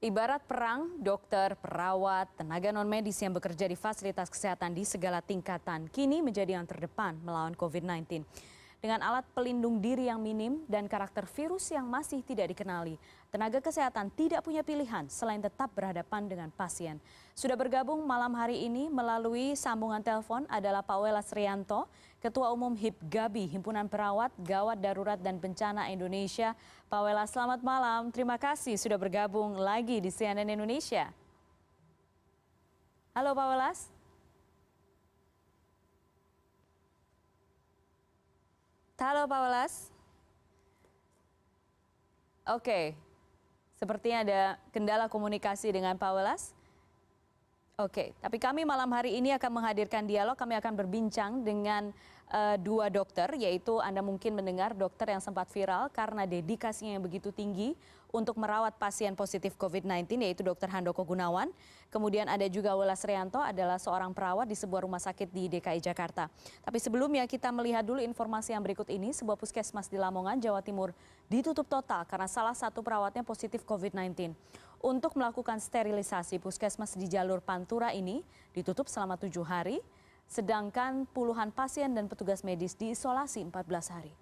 Ibarat perang, dokter, perawat, tenaga non-medis yang bekerja di fasilitas kesehatan di segala tingkatan kini menjadi yang terdepan melawan COVID-19. Dengan alat pelindung diri yang minim dan karakter virus yang masih tidak dikenali, tenaga kesehatan tidak punya pilihan selain tetap berhadapan dengan pasien. Sudah bergabung malam hari ini melalui sambungan telepon adalah Pak Welas Rianto, Ketua Umum HIPGABI, Himpunan Perawat, Gawat Darurat dan Bencana Indonesia. Pak Welas, selamat malam. Terima kasih sudah bergabung lagi di CNN Indonesia. Halo Pak Welas. Halo Pak Welas. Oke, sepertinya ada kendala komunikasi dengan Pak Welas. Oke, tapi kami malam hari ini akan menghadirkan dialog. Kami akan berbincang dengan dua dokter, yaitu Anda mungkin mendengar dokter yang sempat viral karena dedikasinya yang begitu tinggi untuk merawat pasien positif COVID-19, yaitu Dr. Handoko Gunawan. Kemudian ada juga Welas Rianto, adalah seorang perawat di sebuah rumah sakit di DKI Jakarta. Tapi sebelumnya kita melihat dulu informasi yang berikut ini. Sebuah puskesmas di Lamongan, Jawa Timur ditutup total karena salah satu perawatnya positif COVID-19. Untuk melakukan sterilisasi, puskesmas di jalur Pantura ini ditutup selama 7 hari, sedangkan puluhan pasien dan petugas medis diisolasi 14 hari.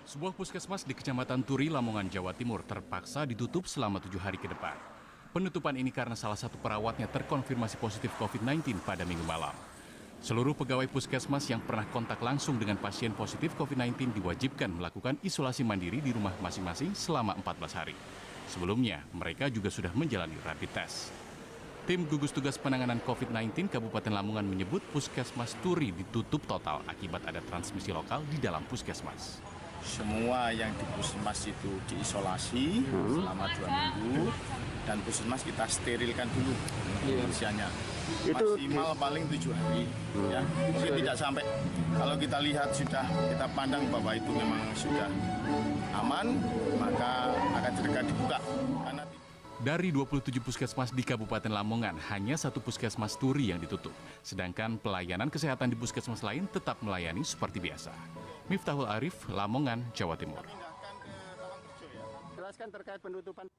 Sebuah puskesmas di Kecamatan Turi, Lamongan, Jawa Timur terpaksa ditutup selama 7 hari ke depan. Penutupan ini karena salah satu perawatnya terkonfirmasi positif COVID-19 pada Minggu malam. Seluruh pegawai puskesmas yang pernah kontak langsung dengan pasien positif COVID-19 diwajibkan melakukan isolasi mandiri di rumah masing-masing selama 14 hari. Sebelumnya, mereka juga sudah menjalani rapid test. Tim gugus tugas penanganan COVID-19 Kabupaten Lamongan menyebut puskesmas Turi ditutup total akibat ada transmisi lokal di dalam puskesmas. Semua yang di puskesmas itu diisolasi selama 2 minggu dan puskesmas kita sterilkan dulu pembersihannya. Maksimal paling 7 hari, ya. Mungkin tidak sampai. Kalau kita lihat sudah kita pandang bahwa itu memang sudah aman, maka akan segera dibuka. Dari 27 puskesmas di Kabupaten Lamongan, hanya satu puskesmas Turi yang ditutup. Sedangkan pelayanan kesehatan di puskesmas lain tetap melayani seperti biasa. Miftahul Arif, Lamongan, Jawa Timur. Jelaskan terkait penutupan.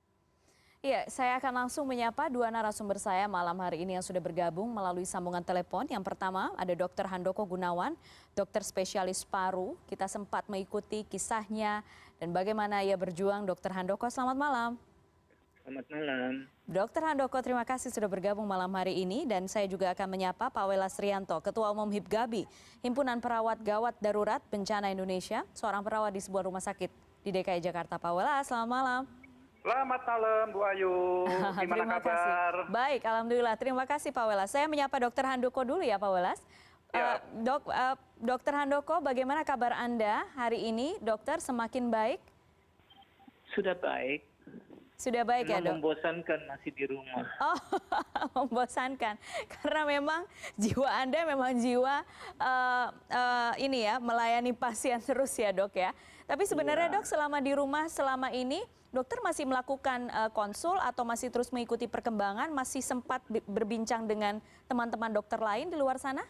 Iya, saya akan langsung menyapa dua narasumber saya malam hari ini yang sudah bergabung melalui sambungan telepon. Yang pertama ada Dr. Handoko Gunawan, dokter spesialis paru. Kita sempat mengikuti kisahnya dan bagaimana ia berjuang. Dr. Handoko, selamat malam. Selamat malam. Dr. Handoko, terima kasih sudah bergabung malam hari ini. Dan saya juga akan menyapa Pak Welas Rianto, Ketua Umum HIPGABI, Himpunan Perawat Gawat Darurat Bencana Indonesia, seorang perawat di sebuah rumah sakit di DKI Jakarta. Pak Welas, selamat malam. Selamat malam, Bu Ayu. Gimana kabar? Kasih. Baik, alhamdulillah. Terima kasih Pak Welas. Saya menyapa Dr. Handoko dulu ya Pak Welas. Ya. Dr. Handoko, bagaimana kabar Anda hari ini? Dokter, semakin baik? Sudah baik. Sudah baik ya dok? Membosankan masih di rumah. Oh, membosankan. Karena memang jiwa Anda memang jiwa ini ya, melayani pasien terus ya dok ya. Tapi sebenarnya dok, selama di rumah selama ini, dokter masih melakukan konsul atau masih terus mengikuti perkembangan, masih sempat berbincang dengan teman-teman dokter lain di luar sana?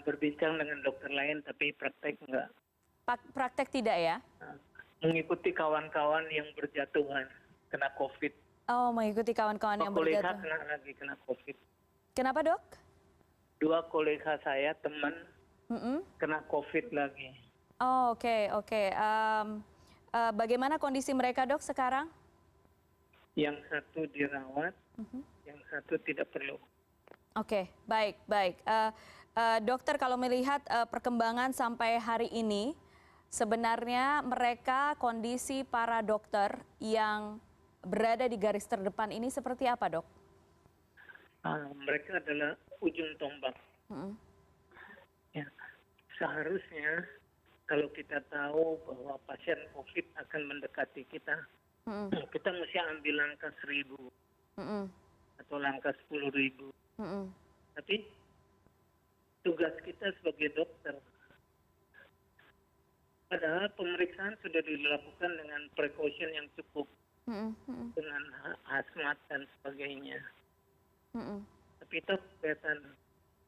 Berbincang dengan dokter lain, tapi praktek enggak. Praktek tidak ya? Mengikuti kawan-kawan yang berjatuhan kena COVID. Oh, mengikuti kawan-kawan yang berjatuhan. Kena COVID. Kenapa dok? 2 kolega saya, teman, kena COVID lagi. Oh, oke. Bagaimana kondisi mereka dok sekarang? Yang satu dirawat, yang satu tidak perlu. Oke, baik. Dokter, kalau melihat perkembangan sampai hari ini, sebenarnya mereka, kondisi para dokter yang berada di garis terdepan ini seperti apa dok? Mereka adalah ujung tombak. Ya, seharusnya kalau kita tahu bahwa pasien COVID akan mendekati kita, kita mesti ambil langkah 1000 atau langkah 10.000. Tapi tugas kita sebagai dokter, padahal pemeriksaan sudah dilakukan dengan precaution yang cukup, dengan hazmat dan sebagainya. Tapi itu kelihatan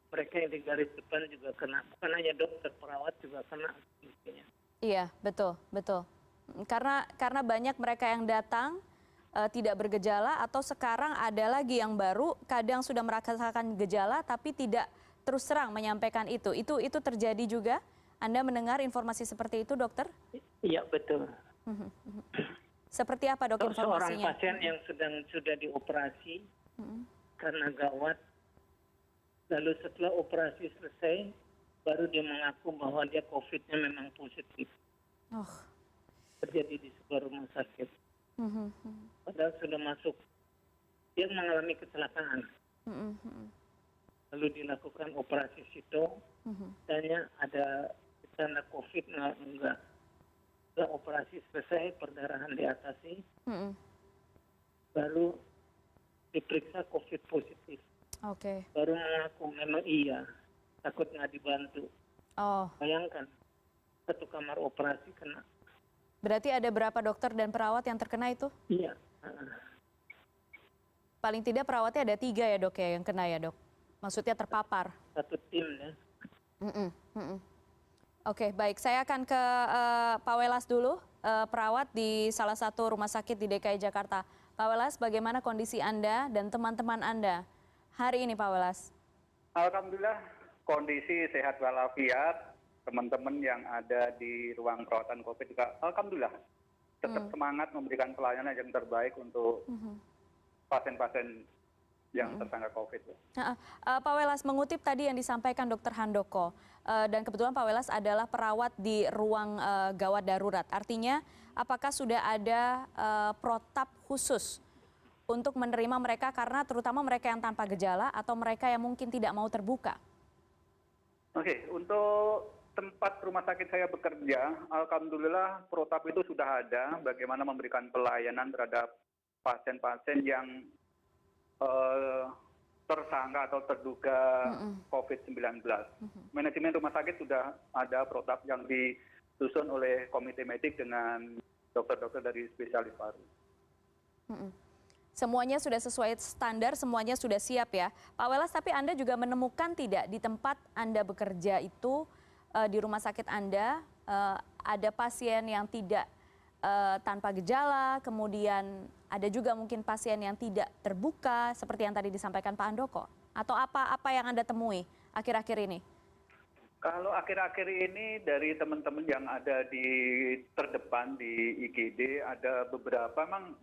mereka yang di garis depan juga kena, bukan hanya dokter, perawat juga kena. Iya, betul. Karena banyak mereka yang datang tidak bergejala atau sekarang ada lagi yang baru kadang sudah merasakan gejala tapi tidak terus terang menyampaikan itu. Itu terjadi juga? Anda mendengar informasi seperti itu, dokter? Iya, betul. Seperti apa, dok, Seorang informasinya? pasien yang sudah dioperasi karena gawat, lalu setelah operasi selesai, baru dia mengaku bahwa dia COVID-nya memang positif. Oh. Terjadi di sebuah rumah sakit. Padahal sudah masuk, dia mengalami kecelakaan. Lalu dilakukan operasi situ, tanya ada tanda COVID, enggak. Setelah operasi selesai, perdarahan diatasi, baru diperiksa COVID positif. Oke. Baru mengaku memang iya, takut nggak dibantu. Oh. Bayangkan, satu kamar operasi kena. Berarti ada berapa dokter dan perawat yang terkena itu? Iya. Paling tidak perawatnya ada 3 ya, dok, ya, yang kena ya, dok? Maksudnya terpapar? Satu tim ya. Oke, baik. Saya akan ke Pak Welas dulu, perawat di salah satu rumah sakit di DKI Jakarta. Pak Welas, bagaimana kondisi Anda dan teman-teman Anda hari ini, Pak Welas? Alhamdulillah, kondisi sehat walafiat. Teman-teman yang ada di ruang perawatan COVID juga, alhamdulillah, tetap semangat memberikan pelayanan yang terbaik untuk pasien-pasien yang tersangka COVID. Pak Welas, mengutip tadi yang disampaikan Dr. Handoko, dan kebetulan Pak Welas adalah perawat di ruang gawat darurat. Artinya, apakah sudah ada protap khusus untuk menerima mereka, karena terutama mereka yang tanpa gejala atau mereka yang mungkin tidak mau terbuka? Oke, untuk tempat rumah sakit saya bekerja, alhamdulillah protap itu sudah ada, bagaimana memberikan pelayanan terhadap pasien-pasien yang tersangka atau terduga COVID-19. Manajemen rumah sakit sudah ada protap yang disusun oleh komite medik dengan dokter-dokter dari spesialis paru. Semuanya sudah sesuai standar, semuanya sudah siap ya. Pak Welas, tapi Anda juga menemukan tidak di tempat Anda bekerja itu, di rumah sakit Anda, ada pasien yang tidak tanpa gejala, kemudian ada juga mungkin pasien yang tidak terbuka, seperti yang tadi disampaikan Pak Handoko? Atau apa yang Anda temui akhir-akhir ini? Kalau akhir-akhir ini dari teman-teman yang ada di terdepan di IGD, ada beberapa memang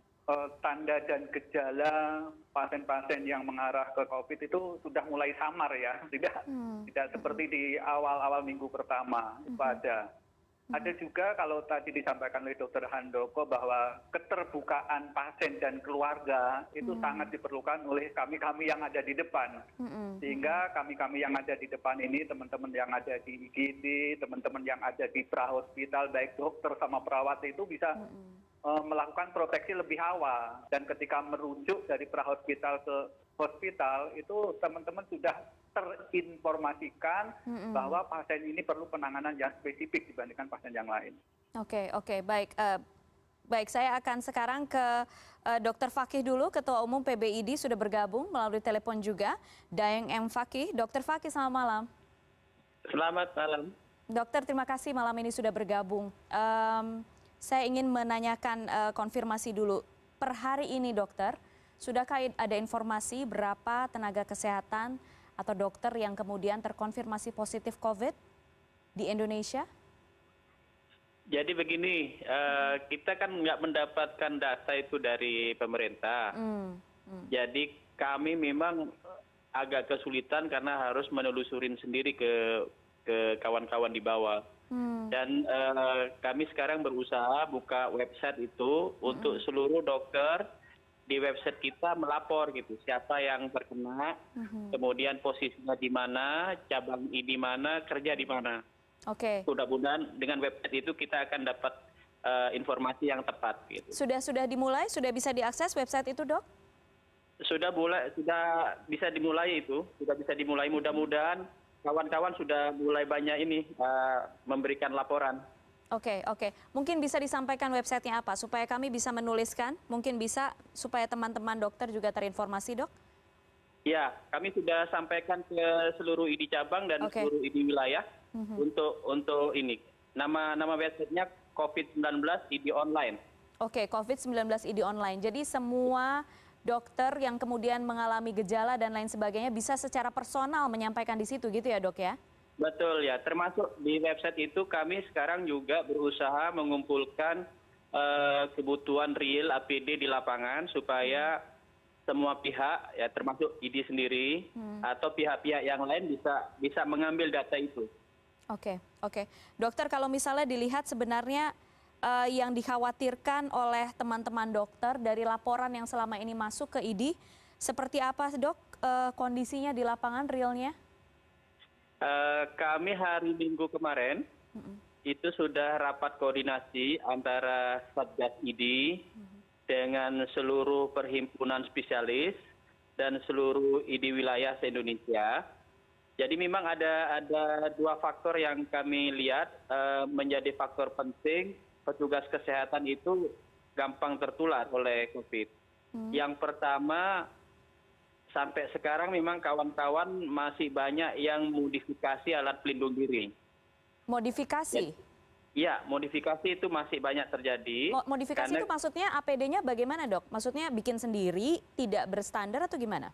tanda dan gejala pasien-pasien yang mengarah ke COVID itu sudah mulai samar ya, tidak seperti di awal-awal minggu pertama itu ada. Ada juga kalau tadi disampaikan oleh Dr. Handoko bahwa keterbukaan pasien dan keluarga itu sangat diperlukan oleh kami-kami yang ada di depan. Sehingga kami-kami yang ada di depan ini, teman-teman yang ada di IGD, teman-teman yang ada di prahospital, baik dokter sama perawat itu bisa melakukan proteksi lebih awal. Dan ketika merujuk dari prahospital ke hospital, itu teman-teman sudah terinformasikan bahwa pasien ini perlu penanganan yang spesifik dibandingkan pasien yang lain. Oke, baik. Baik, saya akan sekarang ke Dr. Fakih dulu, Ketua Umum PBID sudah bergabung melalui telepon juga. Daeng M. Fakih. Dr. Fakih, selamat malam. Selamat malam. Dokter, terima kasih malam ini sudah bergabung. Saya ingin menanyakan konfirmasi dulu. Per hari ini, dokter, sudahkah ada informasi berapa tenaga kesehatan atau dokter yang kemudian terkonfirmasi positif COVID di Indonesia? Jadi begini, kita kan nggak mendapatkan data itu dari pemerintah. Jadi kami memang agak kesulitan karena harus menelusurin sendiri ke kawan-kawan di bawah. Dan kami sekarang berusaha buka website itu untuk seluruh dokter. Di website kita melapor gitu, siapa yang terkena, kemudian posisinya di mana, cabang di mana, kerja di mana. Oke. Mudah-mudahan dengan website itu kita akan dapat informasi yang tepat. Gitu. Sudah dimulai, sudah bisa diakses website itu, Dok? Sudah bisa dimulai itu, sudah bisa dimulai. Mudah-mudahan kawan-kawan sudah mulai banyak ini memberikan laporan. Oke. Mungkin bisa disampaikan websitenya apa supaya kami bisa menuliskan, mungkin bisa supaya teman-teman dokter juga terinformasi, Dok? Ya, kami sudah sampaikan ke seluruh ID cabang dan seluruh ID wilayah untuk ini. Nama websitenya COVID-19 ID online. Oke, COVID-19 ID online. Jadi semua dokter yang kemudian mengalami gejala dan lain sebagainya bisa secara personal menyampaikan di situ gitu ya dok ya? Betul ya, termasuk di website itu kami sekarang juga berusaha mengumpulkan kebutuhan real APD di lapangan supaya semua pihak ya termasuk ID sendiri atau pihak-pihak yang lain bisa mengambil data itu. Oke, oke. Dokter kalau misalnya dilihat sebenarnya yang dikhawatirkan oleh teman-teman dokter dari laporan yang selama ini masuk ke ID, seperti apa dok kondisinya di lapangan realnya? Kami hari Minggu kemarin itu sudah rapat koordinasi antara Satgas ID dengan seluruh perhimpunan spesialis dan seluruh ID wilayah se-Indonesia. Jadi memang ada dua faktor yang kami lihat menjadi faktor penting petugas kesehatan itu gampang tertular oleh COVID. Yang pertama, sampai sekarang memang kawan-kawan masih banyak yang modifikasi alat pelindung diri. Modifikasi? Ya, modifikasi itu masih banyak terjadi. Modifikasi itu maksudnya APD-nya bagaimana dok? Maksudnya bikin sendiri, tidak berstandar atau gimana?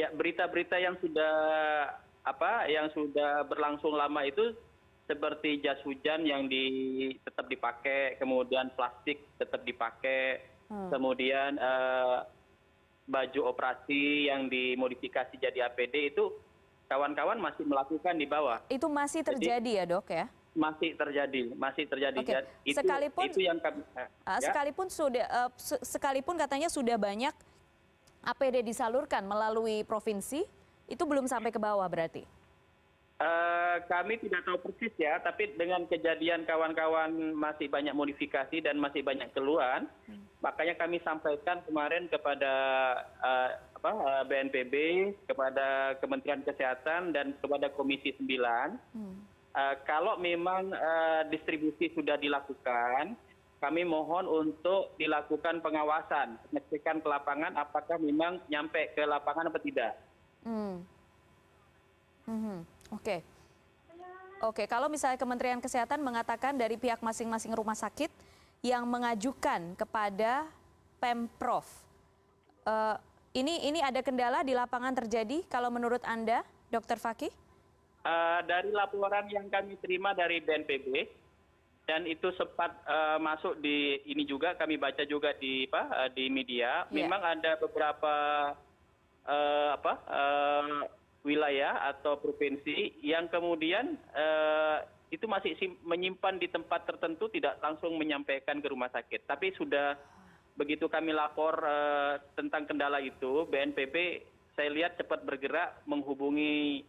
Ya, berita-berita yang sudah berlangsung lama itu seperti jas hujan yang tetap dipakai, kemudian plastik tetap dipakai, kemudian baju operasi yang dimodifikasi jadi APD itu kawan-kawan masih melakukan di bawah. Itu masih terjadi ya dok ya? Masih terjadi. Okay. Itu yang kami. Sekalipun katanya sudah banyak APD disalurkan melalui provinsi, itu belum sampai ke bawah berarti? Kami tidak tahu persis ya, tapi dengan kejadian kawan-kawan masih banyak modifikasi dan masih banyak keluhan, makanya kami sampaikan kemarin kepada BNPB, kepada Kementerian Kesehatan dan kepada Komisi 9, kalau memang distribusi sudah dilakukan, kami mohon untuk dilakukan pengawasan, mengecekkan ke lapangan apakah memang nyampe ke lapangan atau tidak. Oke, kalau misalnya Kementerian Kesehatan mengatakan dari pihak masing-masing rumah sakit yang mengajukan kepada Pemprov, ini ada kendala di lapangan terjadi kalau menurut Anda, Dr. Fakih? Dari laporan yang kami terima dari BNPB, dan itu sempat masuk di ini juga, kami baca juga di media, memang ada beberapa wilayah atau provinsi yang kemudian itu masih menyimpan di tempat tertentu, tidak langsung menyampaikan ke rumah sakit. Tapi sudah begitu kami lapor tentang kendala itu, BNPB saya lihat cepat bergerak menghubungi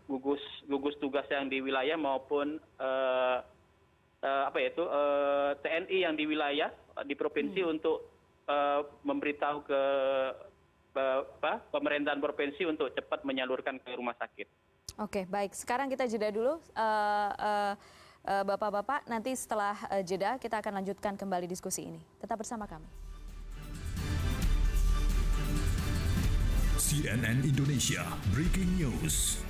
gugus tugas yang di wilayah maupun TNI yang di wilayah di provinsi untuk memberitahu ke pemerintahan provinsi untuk cepat menyalurkan ke rumah sakit. Oke, baik. Sekarang kita jeda dulu, Bapak-bapak. Nanti setelah jeda kita akan lanjutkan kembali diskusi ini. Tetap bersama kami. CNN Indonesia Breaking News.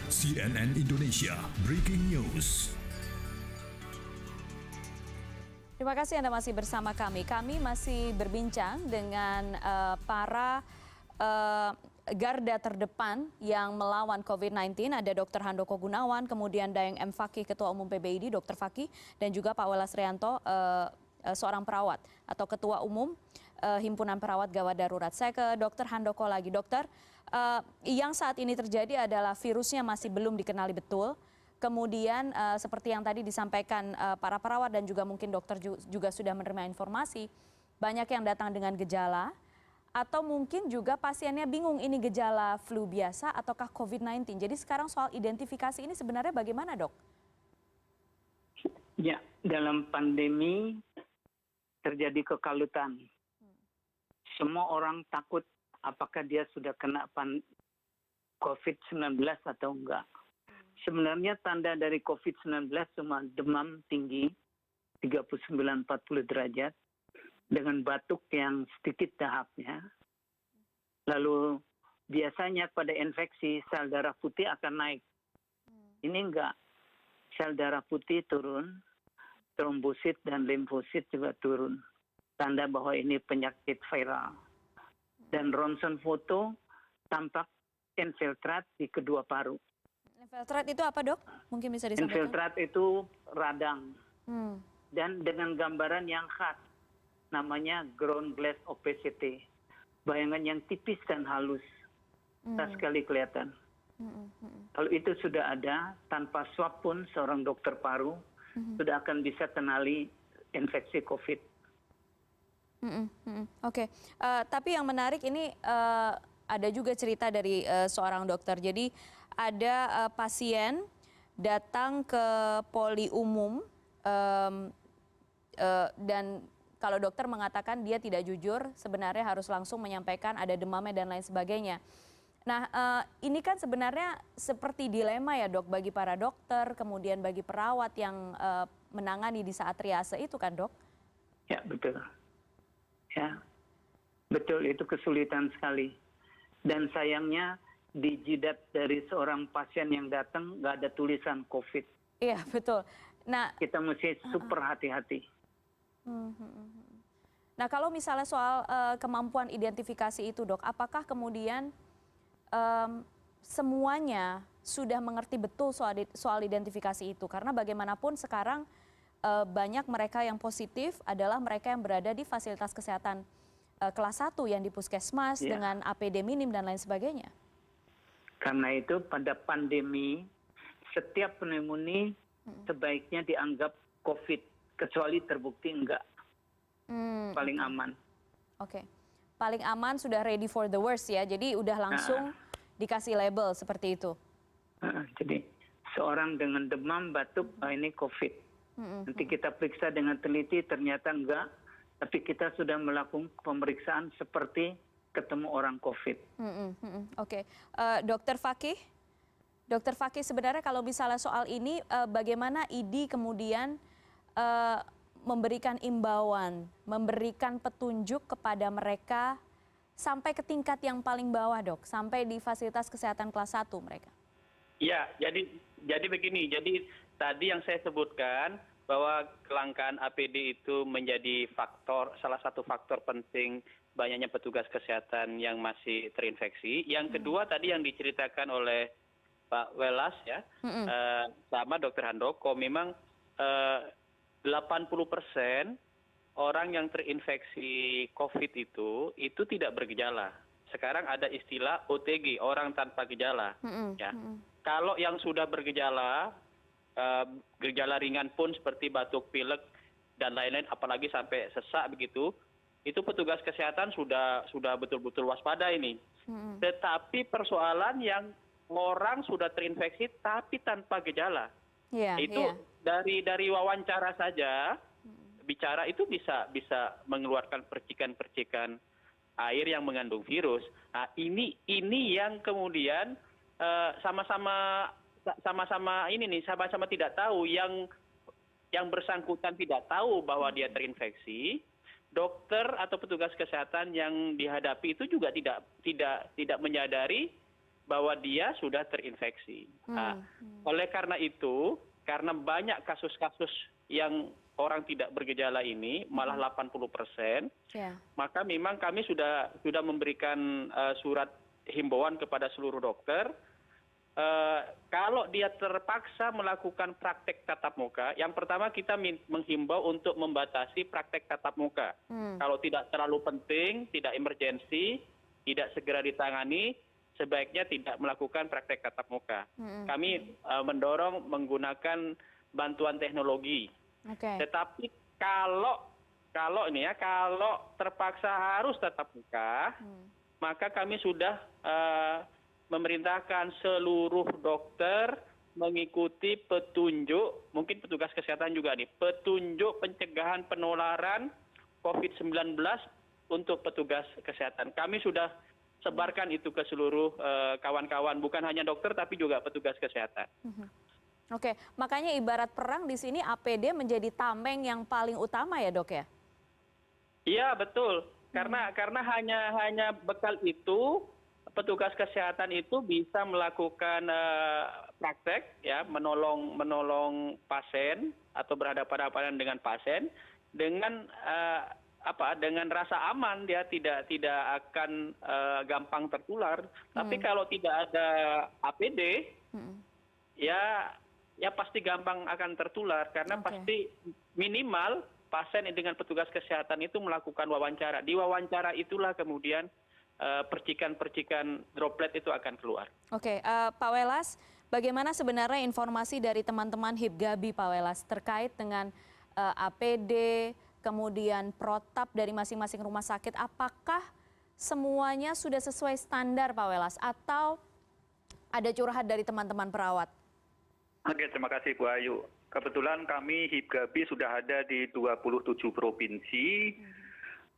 CNN Indonesia Breaking News. Terima kasih Anda masih bersama kami. Kami masih berbincang dengan para garda terdepan yang melawan COVID-19. Ada Dr. Handoko Gunawan, kemudian Daeng M. Fakih, Ketua Umum PBID, Dr. Fakih, dan juga Pak Welas Rianto, seorang perawat atau Ketua Umum Himpunan Perawat Gawat Darurat. Saya ke Dr. Handoko lagi. Dokter, yang saat ini terjadi adalah virusnya masih belum dikenali betul. Kemudian seperti yang tadi disampaikan para perawat dan juga mungkin dokter juga sudah menerima informasi, banyak yang datang dengan gejala atau mungkin juga pasiennya bingung ini gejala flu biasa ataukah COVID-19. Jadi sekarang soal identifikasi ini sebenarnya bagaimana dok? Ya, dalam pandemi terjadi kekalutan. Semua orang takut apakah dia sudah kena COVID-19 atau enggak. Sebenarnya tanda dari COVID-19 cuma demam tinggi 39-40 derajat dengan batuk yang sedikit tahapnya. Lalu biasanya pada infeksi sel darah putih akan naik ini enggak. Sel darah putih turun, trombosit dan limfosit juga turun. Tanda bahwa ini penyakit viral. Dan ronsen foto tampak infiltrat di kedua paru. Infiltrat itu apa, Dok? Mungkin bisa disampaikan. Infiltrat itu radang. Dan dengan gambaran yang khas, namanya ground glass opacity. Bayangan yang tipis dan halus. Tak sekali kelihatan. Kalau itu sudah ada, tanpa swab pun seorang dokter paru sudah akan bisa kenali infeksi COVID. Oke. Tapi yang menarik ini ada juga cerita dari seorang dokter. Jadi ada pasien datang ke poli umum dan kalau dokter mengatakan dia tidak jujur, sebenarnya harus langsung menyampaikan ada demamnya dan lain sebagainya. Nah, ini kan sebenarnya seperti dilema ya, Dok, bagi para dokter, kemudian bagi perawat yang menangani di saat triase itu kan, Dok? Ya, betul. Ya, betul, itu kesulitan sekali. Dan sayangnya di jidat dari seorang pasien yang datang nggak ada tulisan COVID. Iya, betul. Nah, kita mesti super hati-hati. Nah, kalau misalnya soal kemampuan identifikasi itu, Dok, apakah kemudian semuanya sudah mengerti betul soal identifikasi itu? Karena bagaimanapun sekarang banyak mereka yang positif adalah mereka yang berada di fasilitas kesehatan kelas 1 yang di puskesmas dengan APD minim dan lain sebagainya. Karena itu pada pandemi setiap pneumonia sebaiknya dianggap COVID, kecuali terbukti enggak. Paling aman. Oke. Paling aman sudah ready for the worst ya, jadi udah langsung dikasih label seperti itu. Jadi seorang dengan demam, batuk, ini COVID. Nanti kita periksa dengan teliti, ternyata enggak, tapi kita sudah melakukan pemeriksaan seperti ketemu orang COVID. Oke. Dokter Fakih sebenarnya kalau misalnya soal ini, bagaimana ID kemudian memberikan imbauan, memberikan petunjuk kepada mereka sampai ke tingkat yang paling bawah, Dok, sampai di fasilitas kesehatan kelas 1 mereka. Ya, jadi begini, jadi tadi yang saya sebutkan bahwa kelangkaan APD itu menjadi salah satu faktor penting banyaknya petugas kesehatan yang masih terinfeksi. Yang kedua tadi yang diceritakan oleh Pak Welas ya, sama Dr. Handoko, memang 80% orang yang terinfeksi COVID itu tidak bergejala. Sekarang ada istilah OTG, orang tanpa gejala. Ya. Kalau yang sudah bergejala, gejala ringan pun seperti batuk, pilek dan lain-lain, apalagi sampai sesak begitu, itu petugas kesehatan sudah betul-betul waspada ini. Tetapi persoalan yang orang sudah terinfeksi tapi tanpa gejala, itu dari wawancara saja bicara itu bisa mengeluarkan percikan-percikan air yang mengandung virus. Nah, ini yang kemudian sama-sama tidak tahu, yang bersangkutan tidak tahu bahwa dia terinfeksi. Dokter atau petugas kesehatan yang dihadapi itu juga tidak menyadari bahwa dia sudah terinfeksi. Nah, oleh karena itu, karena banyak kasus-kasus yang orang tidak bergejala ini, malah 80%, maka memang kami sudah memberikan surat himbauan kepada seluruh dokter. Kalau dia terpaksa melakukan praktek tatap muka, yang pertama kita menghimbau untuk membatasi praktek tatap muka. Kalau tidak terlalu penting, tidak emergensi, tidak segera ditangani, sebaiknya tidak melakukan praktek tatap muka. Kami mendorong menggunakan bantuan teknologi. Tetapi kalau terpaksa harus tatap muka, maka kami sudah memerintahkan seluruh dokter mengikuti petunjuk, mungkin petugas kesehatan juga nih, petunjuk pencegahan penularan COVID-19 untuk petugas kesehatan. Kami sudah sebarkan itu ke seluruh kawan-kawan, bukan hanya dokter tapi juga petugas kesehatan. Oke, makanya ibarat perang di sini APD menjadi tameng yang paling utama ya, Dok ya? Iya, betul. Karena hanya bekal itu petugas kesehatan itu bisa melakukan praktek ya menolong pasien atau berhadapan-hadapan dengan pasien dengan dengan rasa aman, dia tidak akan gampang tertular. Tapi kalau tidak ada APD ya pasti gampang akan tertular karena pasti minimal pasien dengan petugas kesehatan itu melakukan wawancara. Di wawancara itulah kemudian percikan-percikan droplet itu akan keluar. Oke, Pak Welas, bagaimana sebenarnya informasi dari teman-teman Hibgabi, Pak Welas, terkait dengan APD, kemudian protap dari masing-masing rumah sakit? Apakah semuanya sudah sesuai standar, Pak Welas, atau ada curhat dari teman-teman perawat? Oke, terima kasih Bu Ayu. Kebetulan kami Hibgabi sudah ada di 27 provinsi.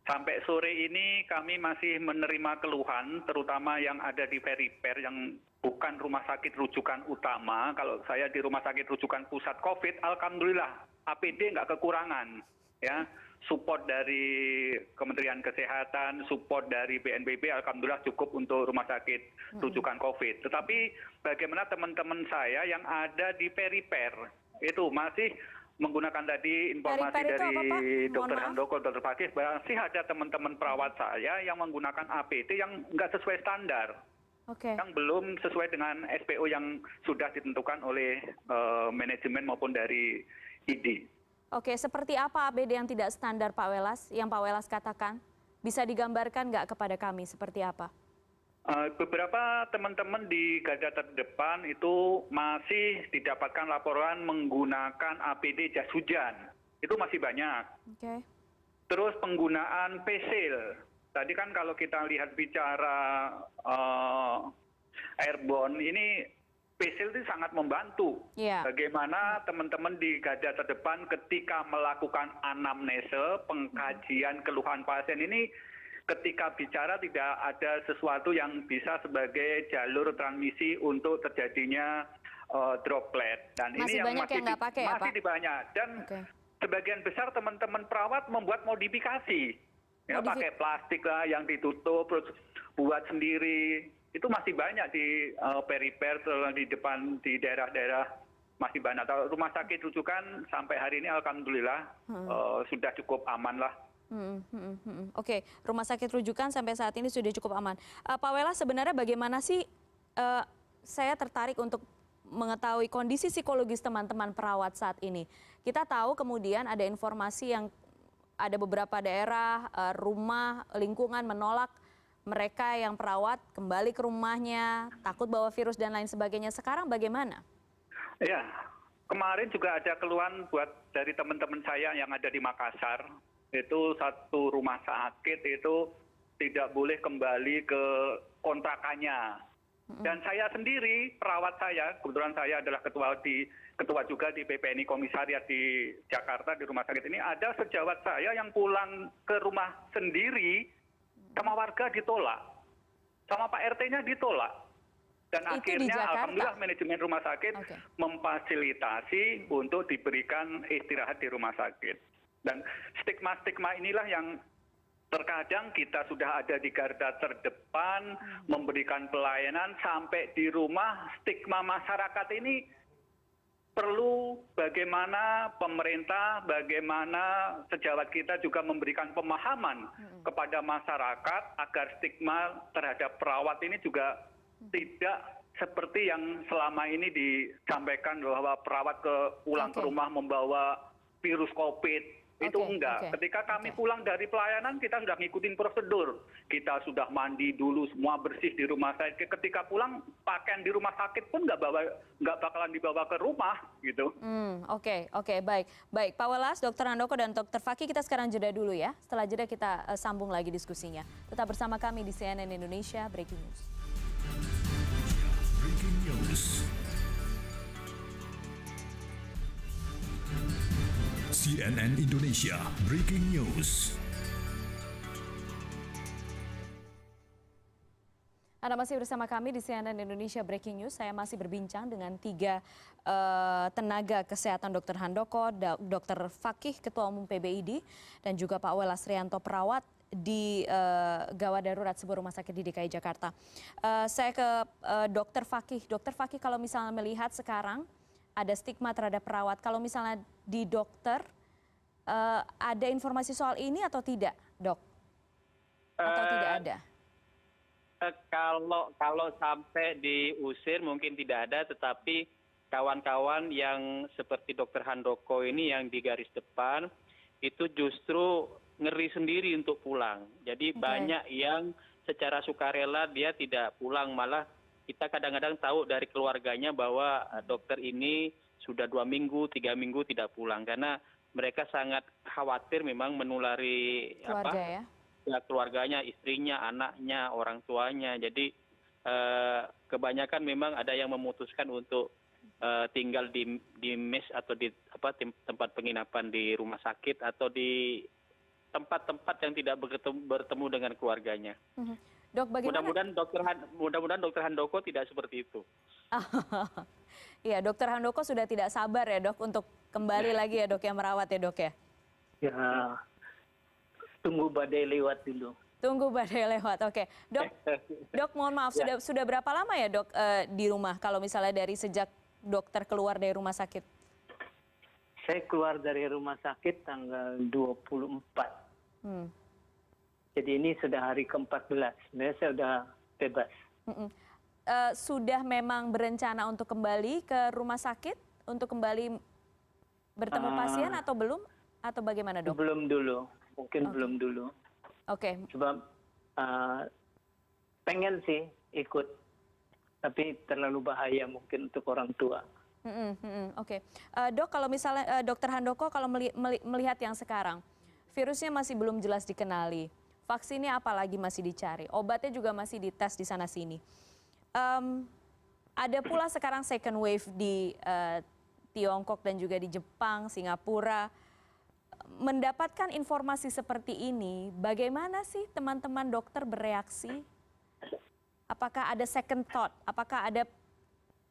Sampai sore ini kami masih menerima keluhan, terutama yang ada di perifer, yang bukan rumah sakit rujukan utama. Kalau saya di rumah sakit rujukan pusat COVID, alhamdulillah APD nggak kekurangan. Ya, support dari Kementerian Kesehatan, support dari BNPB, alhamdulillah cukup untuk rumah sakit rujukan COVID. Tetapi bagaimana teman-teman saya yang ada di perifer, itu masih menggunakan tadi informasi dari Dr. Handoko, Dr. Fakih, masih ada teman-teman perawat saya yang menggunakan APD yang nggak sesuai standar, yang belum sesuai dengan SPO yang sudah ditentukan oleh manajemen maupun dari ID. Oke, seperti apa APD yang tidak standar, Pak Welas, yang Pak Welas katakan? Bisa digambarkan nggak kepada kami seperti apa? Beberapa teman-teman di garda terdepan itu masih didapatkan laporan menggunakan APD jas hujan. Itu masih banyak. Terus penggunaan face-shield. Tadi kan kalau kita lihat bicara airborne ini, face-shield itu sangat membantu. Bagaimana teman-teman di garda terdepan ketika melakukan anamnese, pengkajian keluhan pasien ini, ketika bicara tidak ada sesuatu yang bisa sebagai jalur transmisi untuk terjadinya droplet. Dan masih ini yang masih banyak. Dan sebagian besar teman-teman perawat membuat modifikasi. Ya, pakai plastik lah yang ditutup, terus buat sendiri. Itu masih banyak di perifer, di depan, di daerah-daerah masih banyak. Rumah sakit rujukan sampai hari ini alhamdulillah sudah cukup aman lah. Oke, rumah sakit rujukan sampai saat ini sudah cukup aman. Pak Welas, sebenarnya bagaimana sih, saya tertarik untuk mengetahui kondisi psikologis teman-teman perawat saat ini. Kita tahu kemudian ada informasi yang ada beberapa daerah, rumah, lingkungan menolak mereka yang perawat kembali ke rumahnya, takut bawa virus dan lain sebagainya. Sekarang bagaimana? Ya, kemarin juga ada keluhan buat dari teman-teman saya yang ada di Makassar. Itu satu rumah sakit itu tidak boleh kembali ke kontrakannya. Dan saya sendiri, perawat saya, kebetulan saya adalah ketua juga di PPNI Komisariat di Jakarta, di rumah sakit ini, ada sejawat saya yang pulang ke rumah sendiri, sama warga ditolak, sama Pak RT-nya ditolak. Dan itu akhirnya alhamdulillah manajemen rumah sakit memfasilitasi untuk diberikan istirahat di rumah sakit. Dan stigma-stigma inilah yang terkadang kita sudah ada di garda terdepan, memberikan pelayanan sampai di rumah. Stigma masyarakat ini perlu bagaimana pemerintah, bagaimana sejawat kita juga memberikan pemahaman kepada masyarakat agar stigma terhadap perawat ini juga tidak seperti yang selama ini disampaikan bahwa perawat pulang ke rumah membawa virus COVID. Itu enggak. Ketika kami pulang dari pelayanan, kita sudah ngikutin prosedur. Kita sudah mandi dulu, semua bersih di rumah sakit. Ketika pulang, pakaian di rumah sakit pun nggak bakalan dibawa ke rumah, gitu. Oke, baik. Pak Welas, Dr. Handoko, dan Dr. Fakih, kita sekarang jeda dulu ya. Setelah jeda kita sambung lagi diskusinya. Tetap bersama kami di CNN Indonesia Breaking News. Breaking News. CNN Indonesia Breaking News. Anda masih bersama kami di CNN Indonesia Breaking News. Saya masih berbincang dengan 3 tenaga kesehatan, Dr. Handoko, Dr. Fakih, Ketua Umum PBID, dan juga Pak Welas Rianto, perawat di gawat darurat sebuah rumah sakit di DKI Jakarta. Saya ke Dokter Fakih. Dokter Fakih, kalau misalnya melihat sekarang ada stigma terhadap perawat, kalau misalnya di dokter ada informasi soal ini atau tidak, Dok? Atau tidak ada? Kalau sampai diusir mungkin tidak ada, tetapi kawan-kawan yang seperti Dr. Handoko ini yang di garis depan itu justru ngeri sendiri untuk pulang. Jadi banyak yang secara sukarela dia tidak pulang, malah kita kadang-kadang tahu dari keluarganya bahwa dokter ini sudah 2 minggu, 3 minggu tidak pulang karena mereka sangat khawatir memang menulari Keluarga, keluarganya, istrinya, anaknya, orang tuanya. Jadi kebanyakan memang ada yang memutuskan untuk tinggal di mes atau di tempat penginapan di rumah sakit atau di tempat-tempat yang tidak bertemu dengan keluarganya. Dok, bagaimana? Mudah-mudahan Dokter Handoko tidak seperti itu. Iya, Dokter Handoko sudah tidak sabar ya, Dok, untuk kembali lagi ya, Dok, yang merawat ya, Dok ya. Ya, tunggu badai lewat dulu. Tunggu badai lewat, oke. Dok, mohon maaf, sudah berapa lama ya, Dok, di rumah kalau misalnya dari sejak dokter keluar dari rumah sakit? Saya keluar dari rumah sakit tanggal 24. Jadi ini sudah hari ke-14. Sebenarnya saya sudah bebas. Sudah memang berencana untuk kembali ke rumah sakit? Untuk kembali bertemu pasien atau belum? Atau bagaimana, Dok? Belum dulu. Mungkin belum dulu. Oke. Sebab pengen sih ikut. Tapi terlalu bahaya mungkin untuk orang tua. Oke. Dok, kalau misalnya Dokter Handoko, kalau melihat yang sekarang, virusnya masih belum jelas dikenali. Vaksinnya apalagi masih dicari. Obatnya juga masih dites di sana-sini. Ada pula sekarang second wave di Tiongkok dan juga di Jepang, Singapura. Mendapatkan informasi seperti ini, bagaimana sih teman-teman dokter bereaksi? Apakah ada second thought? Apakah ada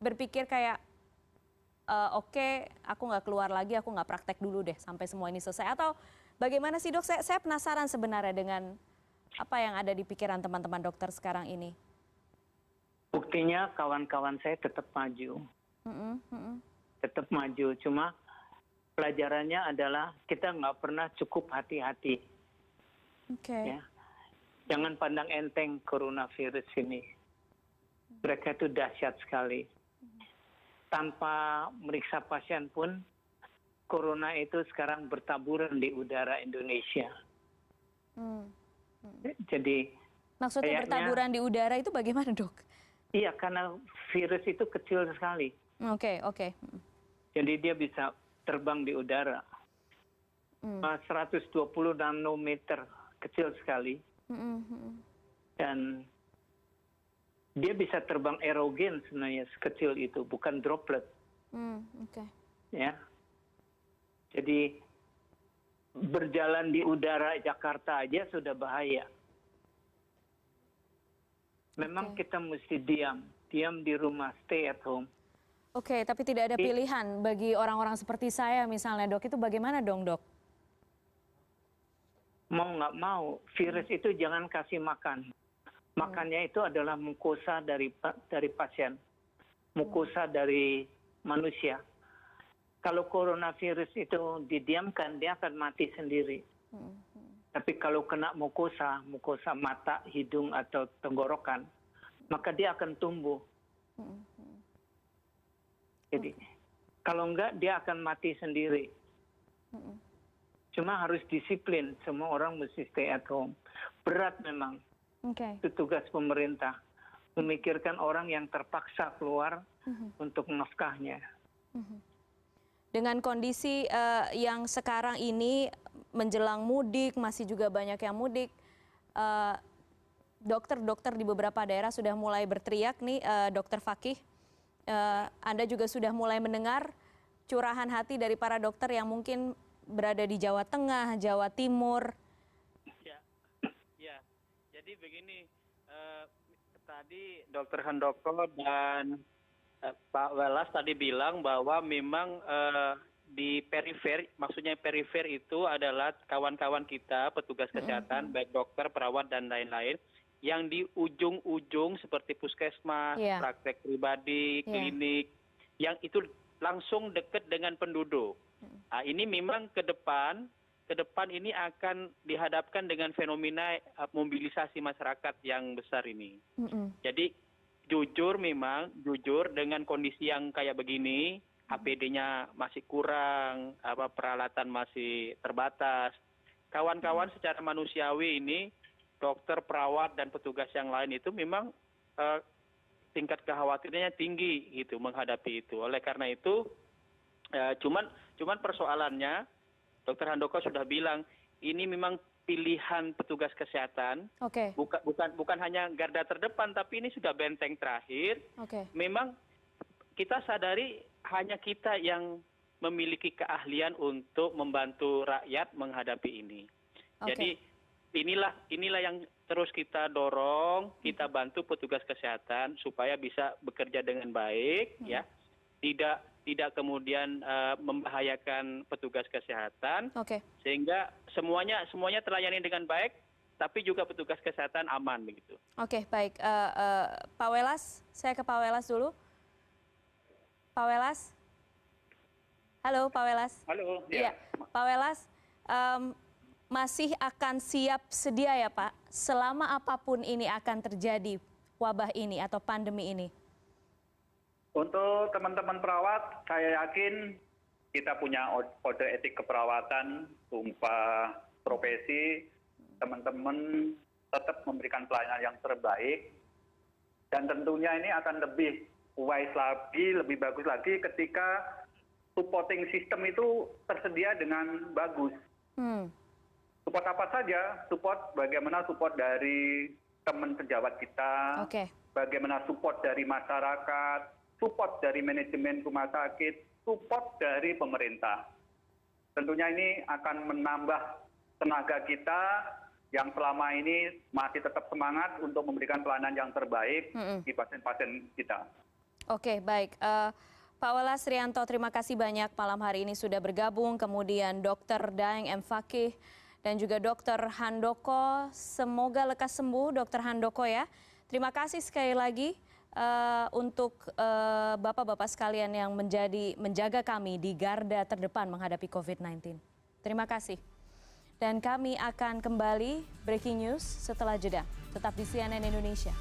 berpikir kayak, oke, aku nggak keluar lagi, aku nggak praktek dulu deh sampai semua ini selesai? Atau bagaimana sih, Dok? Saya penasaran sebenarnya dengan apa yang ada di pikiran teman-teman dokter sekarang ini. Buktinya kawan-kawan saya tetap maju. Tetap maju, cuma pelajarannya adalah kita nggak pernah cukup hati-hati. Ya. Jangan pandang enteng coronavirus ini. Mereka itu dahsyat sekali. Tanpa meriksa pasien pun, corona itu sekarang bertaburan di udara Indonesia. Jadi, maksudnya bertaburan di udara itu bagaimana, Dok? Iya, karena virus itu kecil sekali. Oke. Jadi dia bisa terbang di udara. 120 nanometer, kecil sekali. Dan dia bisa terbang aerogen sebenarnya sekecil itu, bukan droplet. Ya. Jadi berjalan di udara Jakarta aja sudah bahaya. Memang kita mesti diam di rumah, stay at home. Oke, tapi tidak ada pilihan bagi orang-orang seperti saya misalnya, Dok. Itu bagaimana dong, Dok? Mau nggak mau, virus itu jangan kasih makan. Makannya itu adalah mukosa dari pasien, mukosa dari manusia. Kalau coronavirus itu didiamkan, dia akan mati sendiri. Tapi kalau kena mukosa mata, hidung, atau tenggorokan, maka dia akan tumbuh. Jadi, kalau enggak, dia akan mati sendiri. Cuma harus disiplin, semua orang mesti stay at home. Berat memang. Itu tugas pemerintah. Memikirkan orang yang terpaksa keluar untuk nafkahnya. Dengan kondisi yang sekarang ini menjelang mudik, masih juga banyak yang mudik, dokter-dokter di beberapa daerah sudah mulai berteriak nih, Dokter Fakih. Anda juga sudah mulai mendengar curahan hati dari para dokter yang mungkin berada di Jawa Tengah, Jawa Timur. Ya. Jadi begini, tadi Dr. Handoko dan Pak Welas tadi bilang bahwa memang di perifer, maksudnya perifer itu adalah kawan-kawan kita, petugas kesehatan, baik dokter, perawat, dan lain-lain, yang di ujung-ujung seperti puskesmas, praktek pribadi, klinik, yang itu langsung dekat dengan penduduk. Nah, ini memang ke depan ini akan dihadapkan dengan fenomena mobilisasi masyarakat yang besar ini. Jadi jujur dengan kondisi yang kayak begini, APD-nya masih kurang, peralatan masih terbatas. Kawan-kawan secara manusiawi ini, dokter, perawat, dan petugas yang lain itu memang tingkat kekhawatirannya tinggi gitu menghadapi itu. Oleh karena itu, cuman persoalannya, Dr. Handoko sudah bilang, ini memang pilihan petugas kesehatan, bukan hanya garda terdepan, tapi ini sudah benteng terakhir. Memang kita sadari hanya kita yang memiliki keahlian untuk membantu rakyat menghadapi ini. Jadi inilah yang terus kita dorong, kita bantu petugas kesehatan supaya bisa bekerja dengan baik, ya, tidak kemudian membahayakan petugas kesehatan, sehingga semuanya terlayani dengan baik, tapi juga petugas kesehatan aman begitu. Oke, baik. Pak Welas, saya ke Pak Welas dulu. Pak Welas, halo Pak Welas. Halo. Iya, Pak Welas, masih akan siap sedia ya Pak, selama apapun ini akan terjadi wabah ini atau pandemi ini? Untuk teman-teman perawat, saya yakin kita punya kode etik keperawatan, sumpah profesi, teman-teman tetap memberikan pelayanan yang terbaik, dan tentunya ini akan lebih wise lagi, lebih bagus lagi ketika supporting system itu tersedia dengan bagus. Support apa saja? Support bagaimana support dari teman sejawat kita, bagaimana support dari masyarakat, support dari manajemen rumah sakit, support dari pemerintah. Tentunya ini akan menambah tenaga kita yang selama ini masih tetap semangat untuk memberikan pelayanan yang terbaik di pasien-pasien kita. Oke, baik. Pak Welas Rianto, terima kasih banyak malam hari ini sudah bergabung. Kemudian Dr. Daeng M. Fakih dan juga Dr. Handoko. Semoga lekas sembuh Dr. Handoko ya. Terima kasih sekali lagi untuk bapak-bapak sekalian yang menjaga kami di garda terdepan menghadapi COVID-19. Terima kasih. Dan kami akan kembali breaking news setelah jeda. Tetap di CNN Indonesia.